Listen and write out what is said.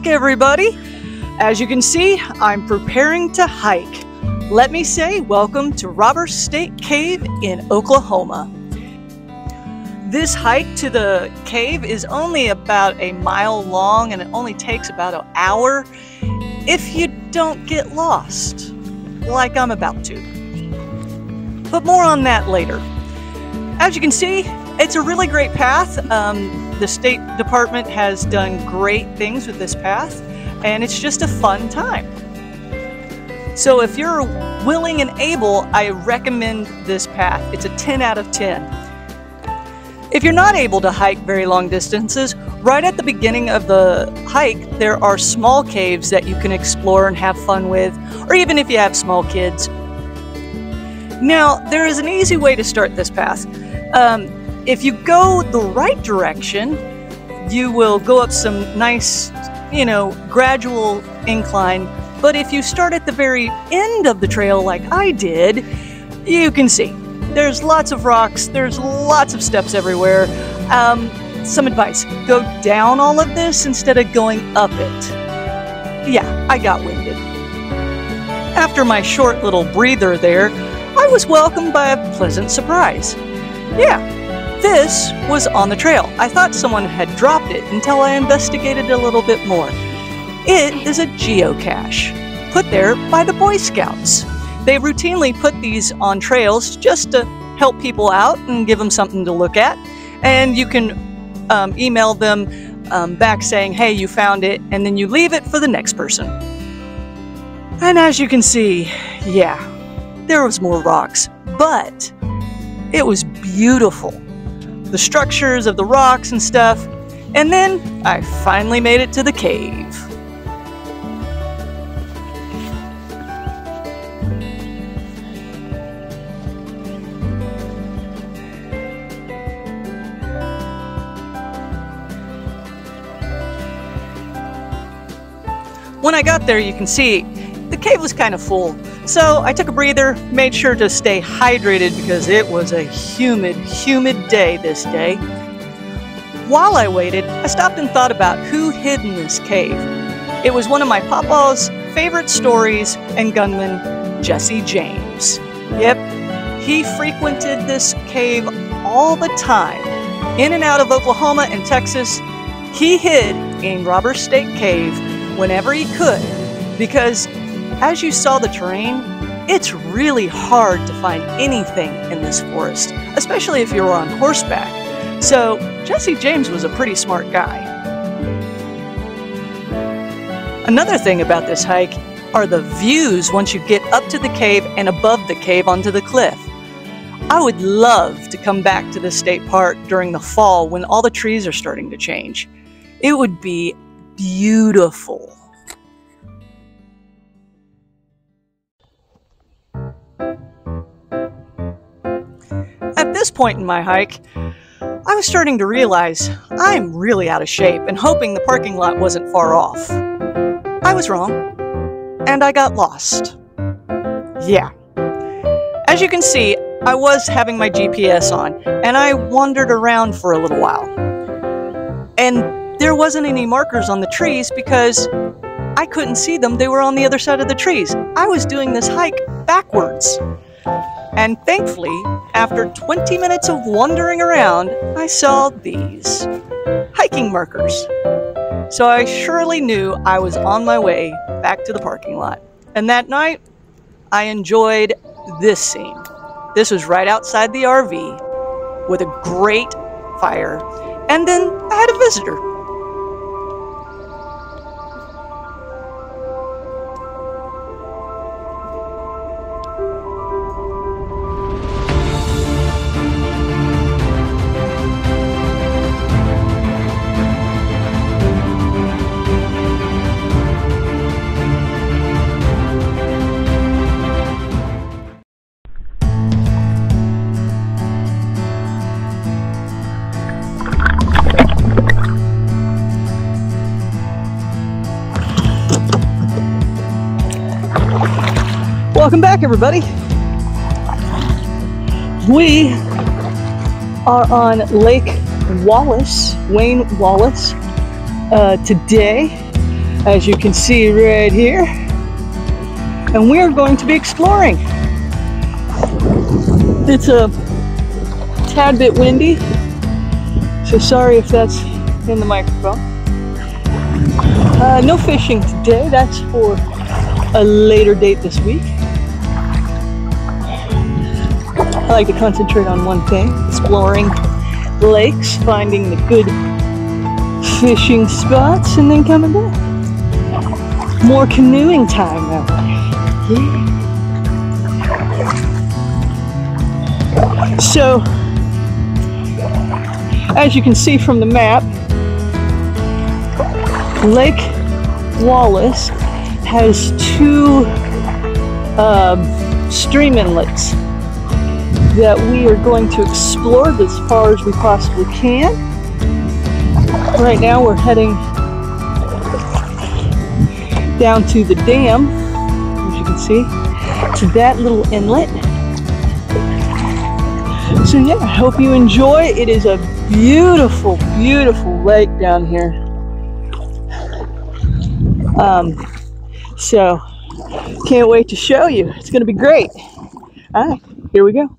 back, everybody. As you can see, I'm preparing to hike. Let me say welcome to Robber State Cave in Oklahoma. This hike to the cave is only about a mile long, and it only takes about an hour if you don't get lost, like I'm about to. But more on that later. As you can see, it's a really great path. The State Department has done great things with this path, and it's just a fun time. So if you're willing and able, I recommend this path. It's a 10 out of 10. If you're not able to hike very long distances, right at the beginning of the hike, there are small caves that you can explore and have fun with, or even if you have small kids. Now, there is an easy way to start this path. If you go the right direction, you will go up some nice, gradual incline. But if you start at the very end of the trail like I did, you can see there's lots of rocks, there's lots of steps everywhere. Some advice, go down all of this instead of going up it. Yeah, I got winded. After my short little breather there, I was welcomed by a pleasant surprise. Yeah, this was on the trail. I thought someone had dropped it until I investigated a little bit more. It is a geocache put there by the Boy Scouts. They routinely put these on trails just to help people out and give them something to look at. And you can email them back saying, hey, you found it, and then you leave it for the next person. And as you can see, yeah, there was more rocks, but it was beautiful. The structures of the rocks and stuff. And then I finally made it to the cave. When I got there, you can see the cave was kind of full. So I took a breather, made sure to stay hydrated because it was a humid day this day. While I waited, I stopped and thought about who hid in this cave. It was one of my papa's favorite stories and gunman, Jesse James. Yep, he frequented this cave all the time. In and out of Oklahoma and Texas, he hid in Robber State Cave whenever he could, because as you saw the terrain, it's really hard to find anything in this forest, especially if you're on horseback. So Jesse James was a pretty smart guy. Another thing about this hike are the views once you get up to the cave and above the cave onto the cliff. I would love to come back to this state park during the fall when all the trees are starting to change. It would be beautiful. At this point in my hike, I was starting to realize I'm really out of shape and hoping the parking lot wasn't far off. I was wrong, and I got lost. Yeah. As you can see, I was having my GPS on, and I wandered around for a little while. And there wasn't any markers on the trees because I couldn't see them. They were on the other side of the trees. I was doing this hike backwards. And thankfully, after 20 minutes of wandering around, I saw these hiking markers. So I surely knew I was on my way back to the parking lot. And that night, I enjoyed this scene. This was right outside the RV with a great fire. And then I had a visitor. Welcome back, everybody. We are on Lake Wallace, Wayne Wallace, today. as you can see right here. And we are going to be exploring. It's a tad bit windy, so sorry if that's in the microphone. No fishing today, that's for a later date this week. I like to concentrate on one thing, exploring lakes, finding the good fishing spots, and then coming back. More canoeing time that way. Yeah. So, as you can see from the map, Lake Wallace has two stream inlets that we are going to explore as far as we possibly can. Right now we're heading down to the dam, as you can see, to that little inlet. So yeah, I hope you enjoy. It is a beautiful, beautiful lake down here. So can't wait to show you. It's going to be great. All right, here we go.